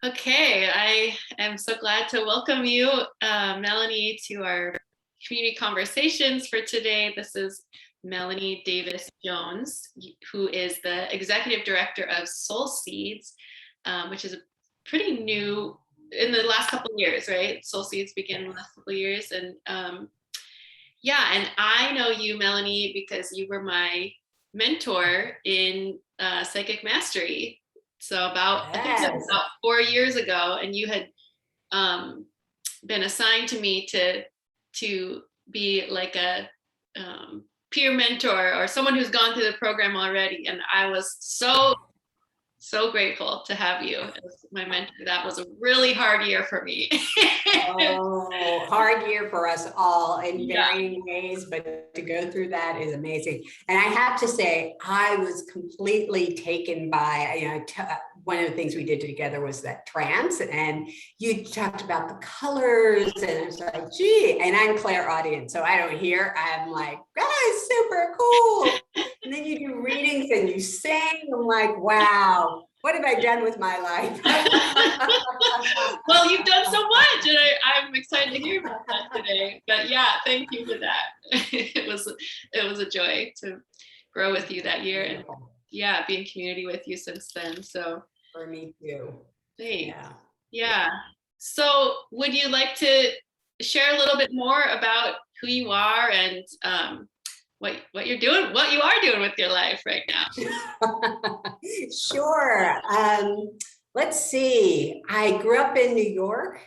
Okay, I am so glad to welcome you, Melanie, to our community conversations for today. This is Melanie Davis-Jones, who is the executive director of Soul Seeds, which is a pretty new in the last couple of years, right? Soul Seeds began in the last couple of years, and yeah, and I know you, Melanie, because you were my mentor in psychic mastery. So I think it was Yes. about 4 years ago, and you had um, been assigned to me to be like a peer mentor or someone who's gone through the program already. And I was so grateful to have you as my mentor. That was a really hard year for me. Oh, hard year for us all in Yeah. varying ways, but to go through that is amazing. And I have to say, I was completely taken by, one of the things we did together was that trance, and you talked about the colors, and it's like, gee, and I'm clairaudient, so I don't hear. I'm like, that is super cool. And then you do readings and you sing. I'm like, wow, what have I done with my life? Well, you've done so much, and I'm excited to hear about that today. But yeah, thank you for that. It was a joy to grow with you that year, and Beautiful. yeah, be in community with you since then. So For me too. thanks. Yeah. Yeah. So would you like to share a little bit more about who you are and what you're doing, what you are doing with your life right now? Sure. Let's see. I grew up in New York.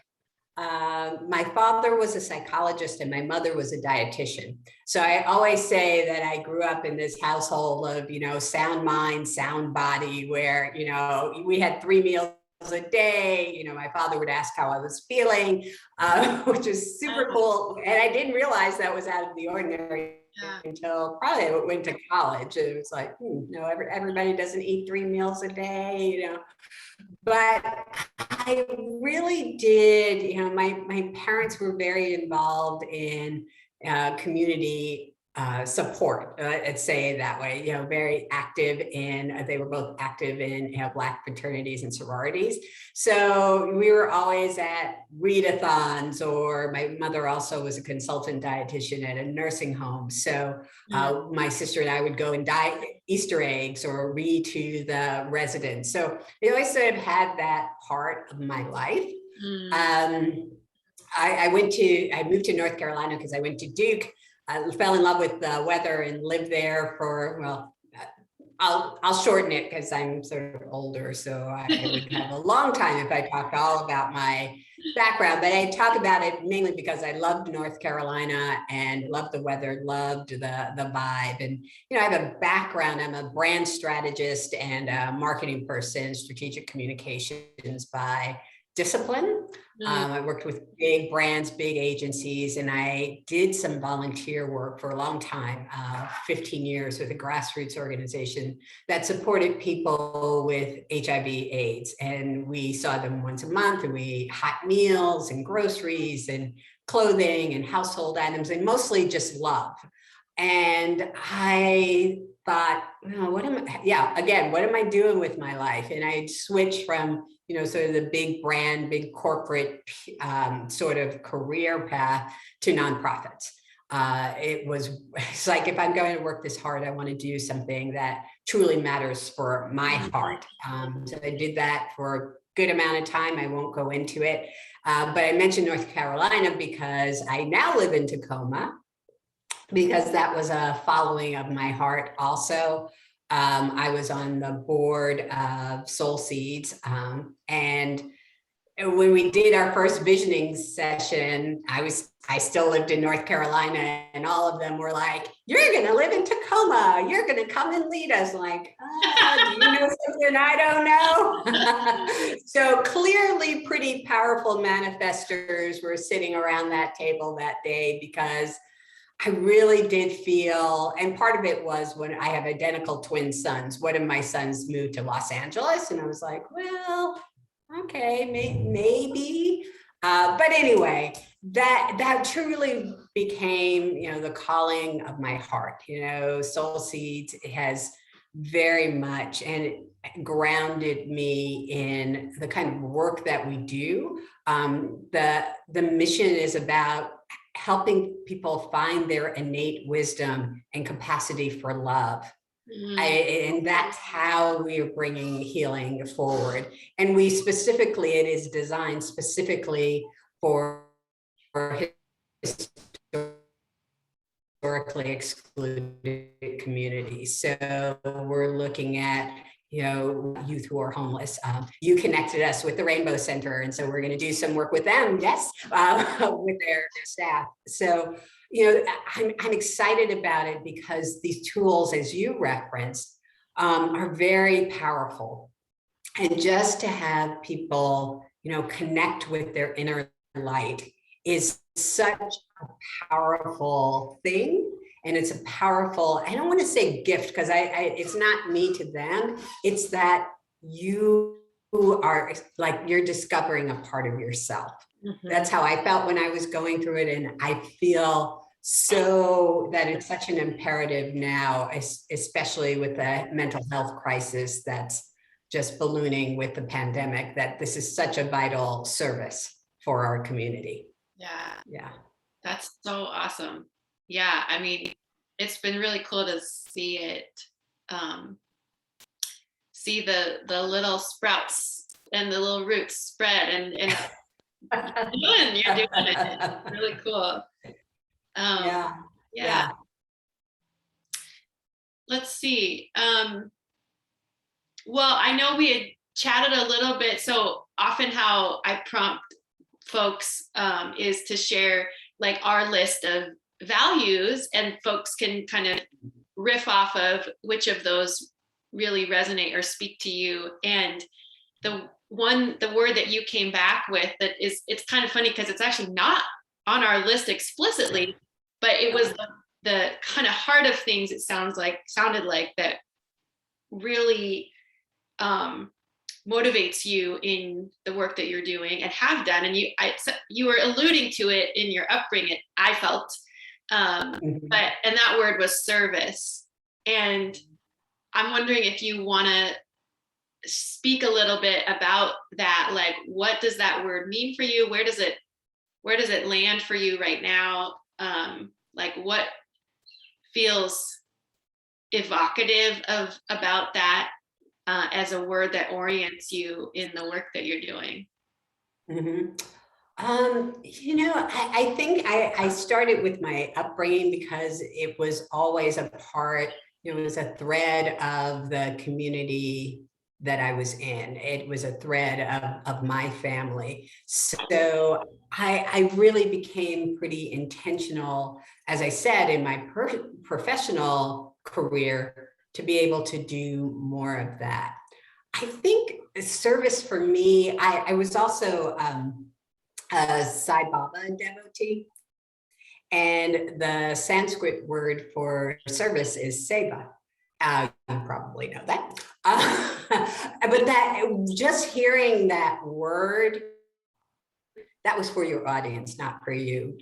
My father was a psychologist and my mother was a dietitian. So I always say that I grew up in this household of, sound mind, sound body, where, we had 3 meals a day. My father would ask how I was feeling, which is super cool. And I didn't realize that was out of the ordinary Yeah. until probably I went to college. It was like, no, everybody doesn't eat 3 meals a day, But I really did, my parents were very involved in community support, let's say it that way, very active they were both active in Black fraternities and sororities. So we were always at readathons, or my mother also was a consultant dietitian at a nursing home. So my sister and I would go and dye Easter eggs or read to the residents. So I always sort of had that part of my life. I moved to North Carolina because I went to Duke. I fell in love with the weather and lived there for, well, I'll shorten it because I'm sort of older, so I would have a long time if I talked all about my background, but I talk about it mainly because I loved North Carolina and loved the weather, loved the vibe. And, I have a background, I'm a brand strategist and a marketing person, strategic communications by discipline. I worked with big brands, big agencies, and I did some volunteer work for a long time, 15 years with a grassroots organization that supported people with HIV/AIDS. And we saw them once a month, and we hot meals and groceries and clothing and household items, and mostly just love. And I thought, what am I doing with my life? And I switched from, sort of the big brand, big corporate sort of career path to nonprofits. It's like, if I'm going to work this hard, I want to do something that truly matters for my heart. So I did that for a good amount of time. I won't go into it. But I mentioned North Carolina because I now live in Tacoma, because that was a following of my heart also. I was on the board of Soul Seeds, and when we did our first visioning session, I still lived in North Carolina, and all of them were like, "You're going to live in Tacoma. You're going to come and lead us." I'm like, do you know something I don't know? So clearly, pretty powerful manifestors were sitting around that table that day, because I really did feel, and part of it was when I have identical twin sons. One of my sons moved to Los Angeles, and I was like, well, okay, maybe. But anyway, that truly became, the calling of my heart. Soul Seeds has very much, and grounded me in the kind of work that we do. The mission is about helping people find their innate wisdom and capacity for love. And that's how we are bringing healing forward. And we specifically, it is designed specifically for historically excluded communities. So we're looking at, youth who are homeless. You connected us with the Rainbow Center, and so we're going to do some work with them, yes, with their staff. So, I'm excited about it because these tools, as you referenced, are very powerful. And just to have people, connect with their inner light is such a powerful thing. And it's a powerful, I don't want to say gift, because it's not me to them. It's that you are like, you're discovering a part of yourself. Mm-hmm. That's how I felt when I was going through it. And I feel so that it's such an imperative now, especially with the mental health crisis that's just ballooning with the pandemic, that this is such a vital service for our community. Yeah. That's so awesome. Yeah, I mean, it's been really cool to see it, see the little sprouts and the little roots spread, and you're doing it. It's really cool. Yeah. Let's see. Well, I know we had chatted a little bit. So often how I prompt folks is to share like our list of values, and folks can kind of riff off of which of those really resonate or speak to you. And the word that you came back with, that is, it's kind of funny because it's actually not on our list explicitly, but it was the kind of heart of things, it sounded like that really motivates you in the work that you're doing and have done. And you were alluding to it in your upbringing, I felt, and that word was service. And I'm wondering if you want to speak a little bit about that. Like, what does that word mean for you? Where does it land for you right now? Like, what feels evocative about that as a word that orients you in the work that you're doing? Mm-hmm. I think I started with my upbringing because it was always a part, it was a thread of the community that I was in. It was a thread of my family. So I really became pretty intentional, as I said, in my professional career, to be able to do more of that. I think service for me, I was also a Sai Baba devotee, and the Sanskrit word for service is seva. You probably know that. But that, just hearing that word, that was for your audience, not for you,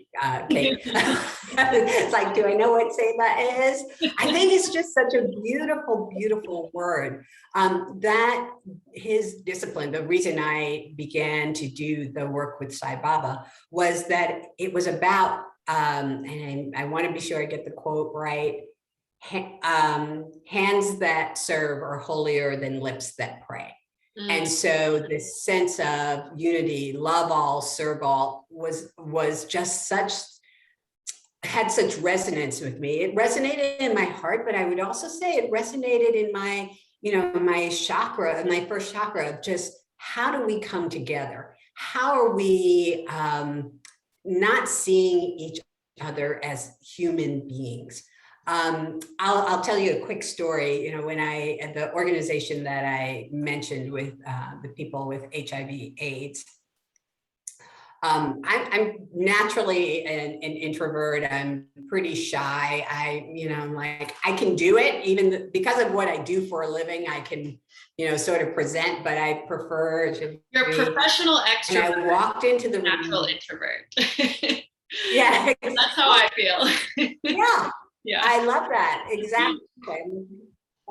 Kate. It's like, do I know what seva is? I think it's just such a beautiful, beautiful word. That his discipline, the reason I began to do the work with Sai Baba was that it was about, and I want to be sure I get the quote right, hands that serve are holier than lips that pray. And so this sense of unity, love all, serve all, was just had such resonance with me. It resonated in my heart, but I would also say it resonated in my, my chakra, my first chakra of just, how do we come together? How are we not seeing each other as human beings? I'll tell you a quick story. When the organization that I mentioned with the people with HIV/AIDS, I'm naturally an introvert. I'm pretty shy. I'm like, I can do it, even because of what I do for a living. I can, sort of present, but I prefer to. You're a professional extrovert. And I walked into the natural introvert. Yeah, that's how I feel. Yeah. I love that. Exactly.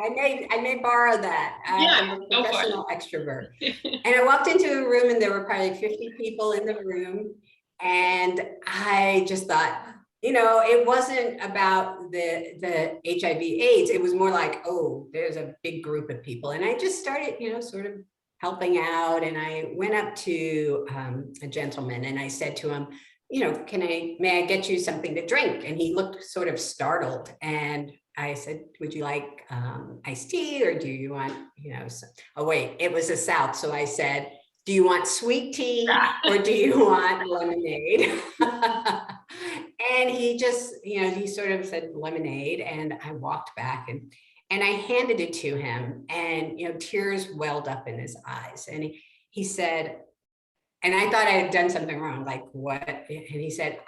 I may borrow that. Yeah, I'm a go for professional extrovert. it. And I walked into a room and there were probably 50 people in the room. And I just thought, it wasn't about the HIV AIDS. It was more like, oh, there's a big group of people. And I just started, sort of helping out. And I went up to a gentleman and I said to him, may I get you something to drink? And he looked sort of startled. And I said, would you like iced tea, or do you want, oh, wait, it was the South. So I said, do you want sweet tea or do you want lemonade? And he just, he sort of said lemonade, and I walked back and I handed it to him, and, tears welled up in his eyes. And he said, and I thought I had done something wrong, like what? And he said,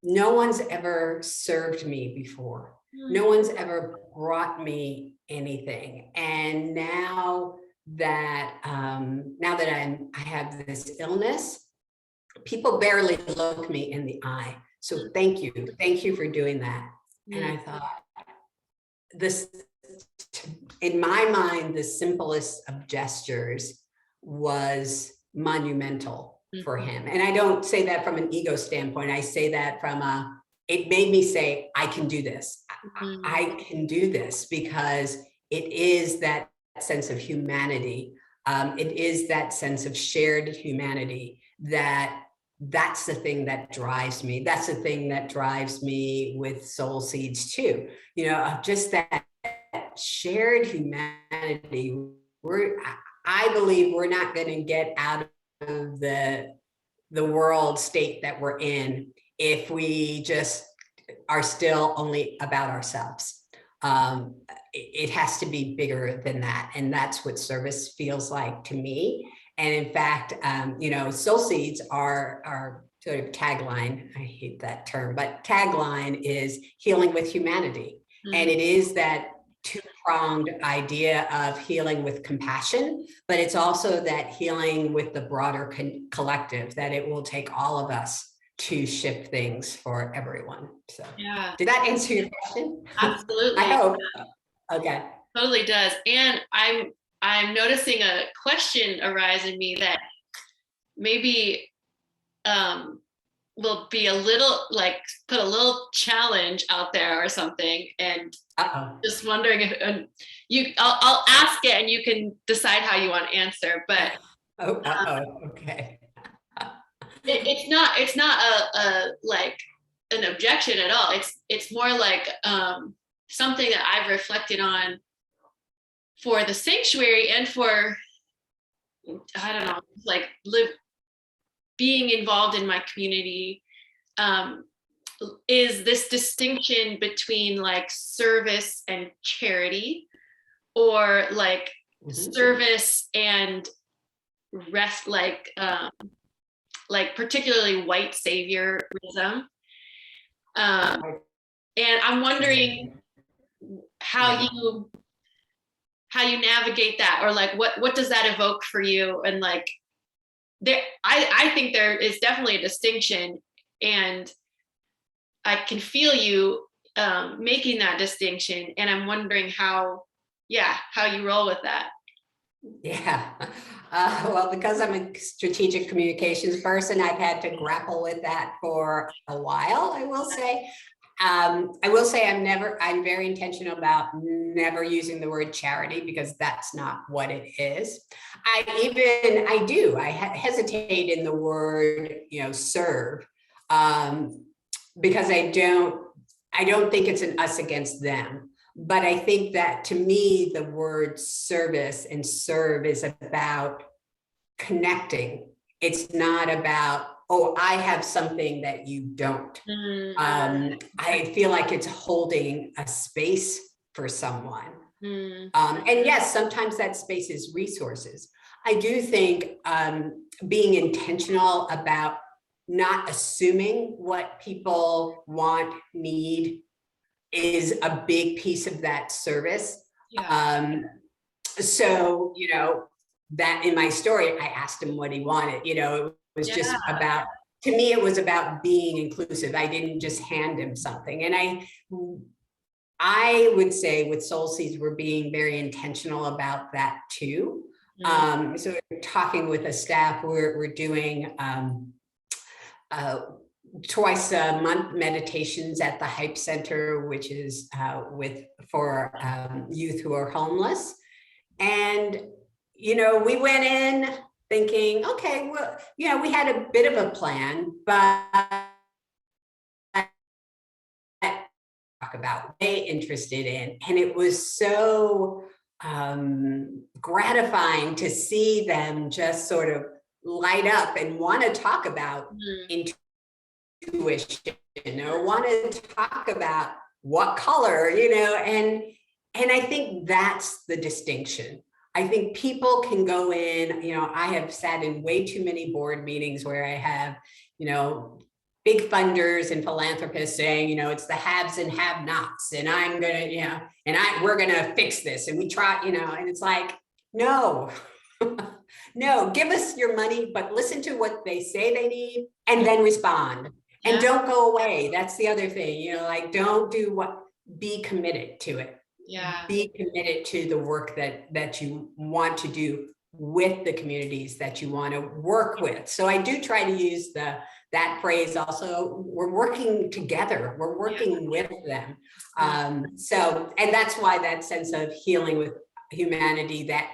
no one's ever served me before. No one's ever brought me anything. And now that I have this illness, people barely look me in the eye. So thank you for doing that. And I thought, this, in my mind, the simplest of gestures was monumental for him. And I don't say that from an ego standpoint. I say that from it made me say, I can do this. I can do this, because it is that sense of humanity. It is that sense of shared humanity that's the thing that drives me. That's the thing that drives me with Soul Seeds too. Just that shared humanity. I believe we're not going to get out of the world state that we're in if we just are still only about ourselves. It has to be bigger than that. And that's what service feels like to me. And in fact, Soul Seeds, our sort of tagline, I hate that term, but tagline is healing with humanity. And it is that two-pronged idea of healing with compassion, but it's also that healing with the broader collective, that it will take all of us to shift things for everyone. So Yeah, did that answer your question? absolutely. I hope. Okay. Totally does. And I'm noticing a question arise in me that maybe will be a little, like, put a little challenge out there or something. And just wondering if I'll ask it and you can decide how you want to answer. But okay. it's not a like an objection at all. It's more like something that I've reflected on for the sanctuary and for, I don't know, like being involved in my community, is this distinction between like service and charity, or like service and rest, like particularly white saviorism. And I'm wondering how you navigate that, or like what does that evoke for you? And like I think there is definitely a distinction, and I can feel you making that distinction, and I'm wondering how you roll with that. Yeah, well, because I'm a strategic communications person, I've had to grapple with that for a while, I will say. I'm very intentional about never using the word charity, because that's not what it is. I hesitate in the word, serve, because I don't think it's an us against them. But I think that, to me, the word service and serve is about connecting. It's not about, oh, I have something that you don't. I feel like it's holding a space for someone. And yes, sometimes that space is resources. I do think being intentional about not assuming what people want, need, is a big piece of that service. So, that in my story, I asked him what he wanted. It was just about, to me, it was about being inclusive. I didn't just hand him something. And I would say with Soul Seeds, we're being very intentional about that too. So we're talking with the staff, we're doing twice a month meditations at the Hype Center, which is for youth who are homeless. And, we went in thinking, okay, well, we had a bit of a plan, but talk about way interested in, and it was so gratifying to see them just sort of light up and want to talk about intuition or want to talk about what color, and I think that's the distinction. I think people can go in, I have sat in way too many board meetings where I have, big funders and philanthropists saying, it's the haves and have-nots, and I'm gonna, we're gonna fix this, and we try, and it's like, no, no, give us your money, but listen to what they say they need, and then respond, and don't go away. That's the other thing, don't do what, be committed to it. Yeah. Be committed to the work that you want to do with the communities that you want to work with. So I do try to use that phrase also. We're working together. We're working with them. So, and that's why that sense of healing with humanity, that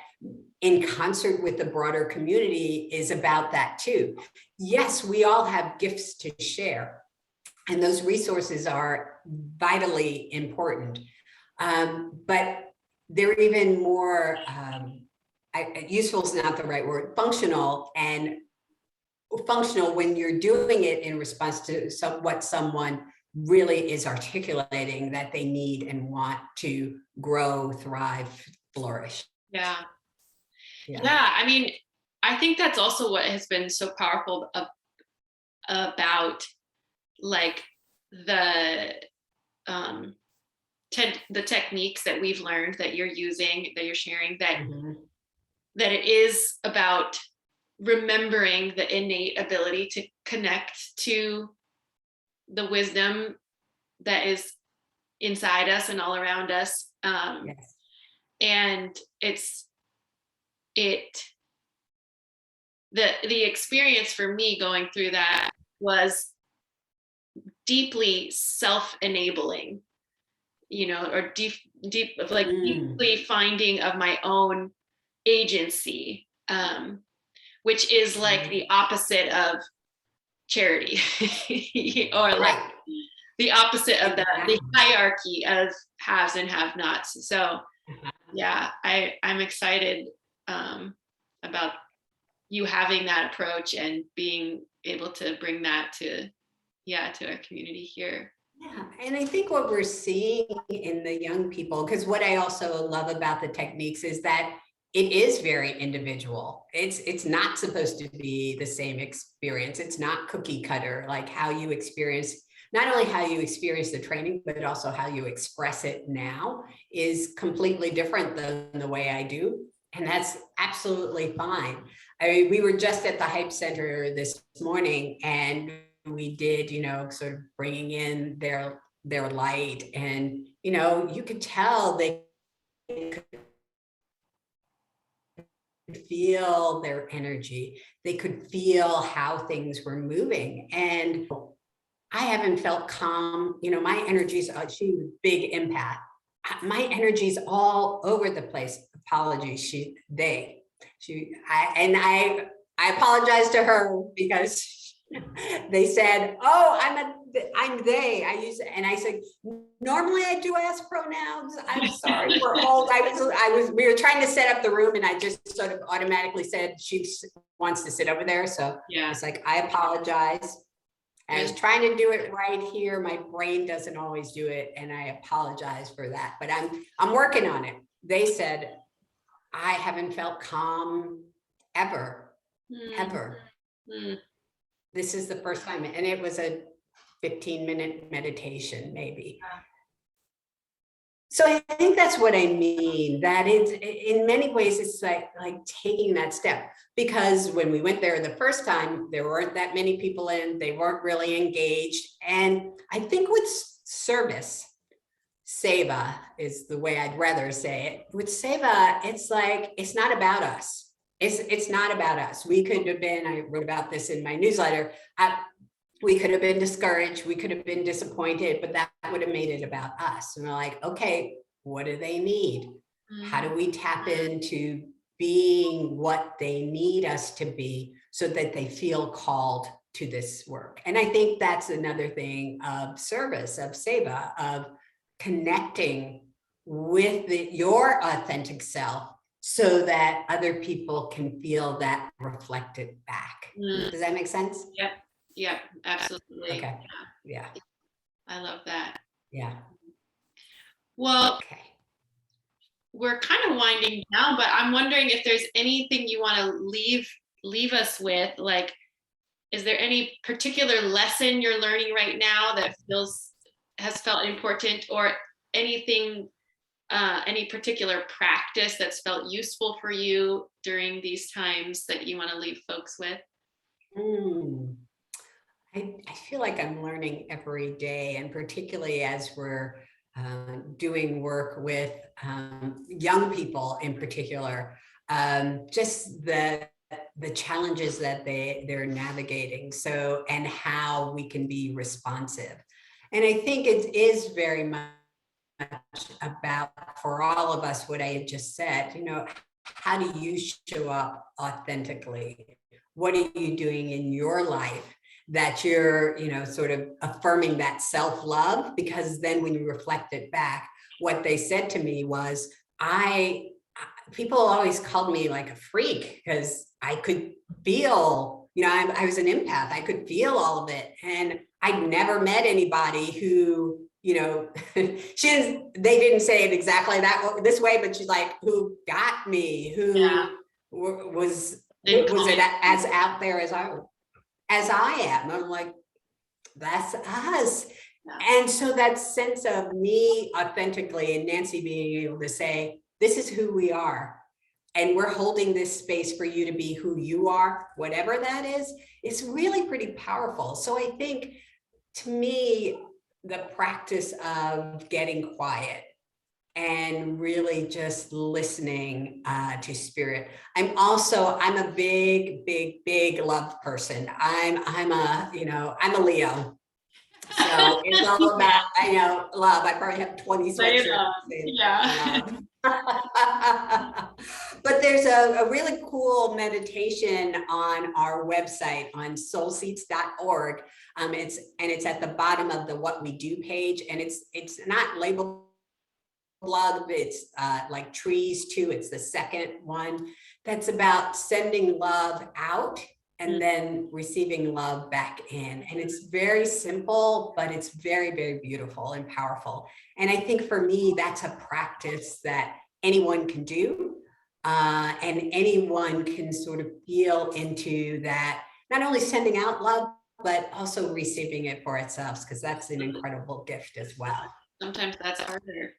in concert with the broader community, is about that too. Yes, we all have gifts to share, and those resources are vitally important. But they're even more, useful is not the right word, functional when you're doing it in response to what someone really is articulating that they need and want to grow, thrive, flourish. Yeah. I mean, I think that's also what has been so powerful about like the techniques that we've learned, that you're using, that you're sharing, that it is about remembering the innate ability to connect to the wisdom that is inside us and all around us. Yes. And the experience for me going through that was deeply self-enabling, or deeply finding of my own agency, which is like the opposite of charity, or like the opposite of the hierarchy of haves and have-nots. So yeah, I'm excited about you having that approach and being able to bring that to our community here. Yeah, and I think what we're seeing in the young people, because what I also love about the techniques is that it is very individual. It's not supposed to be the same experience. It's not cookie cutter, like how you experience, not only how you experience the training, but also how you express it now is completely different than the way I do. And that's absolutely fine. We were just at the Hype Center this morning, and we did, sort of bringing in their light, and, you could tell they could feel their energy. They could feel how things were moving. And I haven't felt calm. My energy's, she's a big empath. My energy's all over the place. Apologies. I apologize to her because they said, "Oh, I'm they." And I said, normally I do ask pronouns. I'm sorry, we're old. We were trying to set up the room, and I just sort of automatically said she wants to sit over there. So it's like, I apologize. I was trying to do it right here. My brain doesn't always do it, and I apologize for that. But I'm working on it. They said, I haven't felt calm ever. This is the first time, and it was a 15-minute meditation, maybe. So I think that's what I mean, that it's, in many ways, it's like taking that step, because when we went there the first time, there weren't that many people in, they weren't really engaged. And I think with service, Seva is the way I'd rather say it. With Seva, it's like, it's not about us. It's not about us. We could have been, I wrote about this in my newsletter, we could have been discouraged, we could have been disappointed, but that would have made it about us. And we're like, okay, what do they need? How do we tap into being what they need us to be so that they feel called to this work? And I think that's another thing of service, of Seva, of connecting with your authentic self so that other people can feel that reflected back. Does that make sense? Yep. Yep. Absolutely. Okay. Yeah. I love that. Yeah. Well, okay. We're kind of winding down, but I'm wondering if there's anything you want to leave us with. Like, is there any particular lesson you're learning right now that has felt important, or anything, any particular practice that's felt useful for you during these times that you want to leave folks with? I feel like I'm learning every day, and particularly as we're doing work with young people in particular, just the challenges that they're navigating, so, and how we can be responsive. And I think it is very much about, for all of us, what I had just said, how do you show up authentically? What are you doing in your life that you're, sort of affirming that self-love? Because then when you reflect it back, what they said to me was, people always called me like a freak because I could feel, I was an empath. I could feel all of it. And I'd never met anybody who, they didn't say it exactly this way, but she's like, who got me, who was it as out there as I am. I'm like, that's us. Yeah. And so that sense of me authentically, and Nancy being able to say, this is who we are, and we're holding this space for you to be who you are, whatever that is, it's really pretty powerful. So I think, to me, the practice of getting quiet and really just listening to spirit. I'm a big love person. I'm a Leo. So it's all about, love. I probably have 20 sweatshirts. Yeah. But there's a really cool meditation on our website on soulseats.org. It's at the bottom of the What We Do page, and it's not labeled love, it's like trees too. It's the second one that's about sending love out and then receiving love back in. And it's very simple, but it's very, very beautiful and powerful. And I think for me, that's a practice that anyone can do. And anyone can sort of feel into that, not only sending out love, but also receiving it for ourselves, because that's an incredible gift as well. Sometimes that's harder.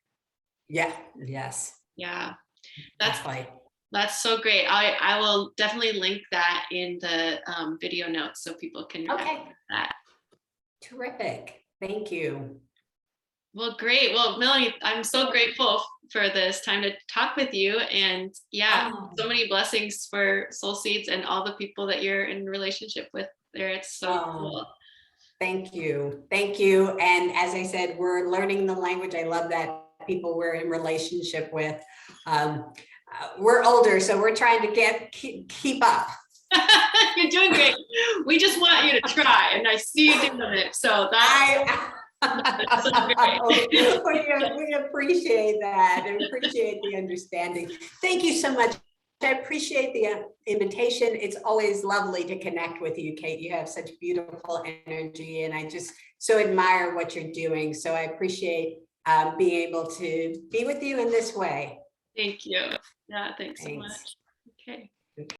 Yeah. Yes. Yeah. That's so great. I will definitely link that in the video notes so people can that. Terrific. Thank you. Well, great. Well, Melanie, I'm so grateful for this time to talk with you, and so many blessings for Soul Seeds and all the people that you're in relationship with there. It's so cool. Thank you. Thank you. And as I said, we're learning the language. I love that people we're in relationship with. We're older, so we're trying to keep up. You're doing great. We just want you to try, and I see you doing it. So that's great. We appreciate that and appreciate the understanding. Thank you so much. I appreciate the invitation. It's always lovely to connect with you, Kate. You have such beautiful energy, and I just so admire what you're doing. So I appreciate being able to be with you in this way. Thank you. Yeah, thanks so much. Okay.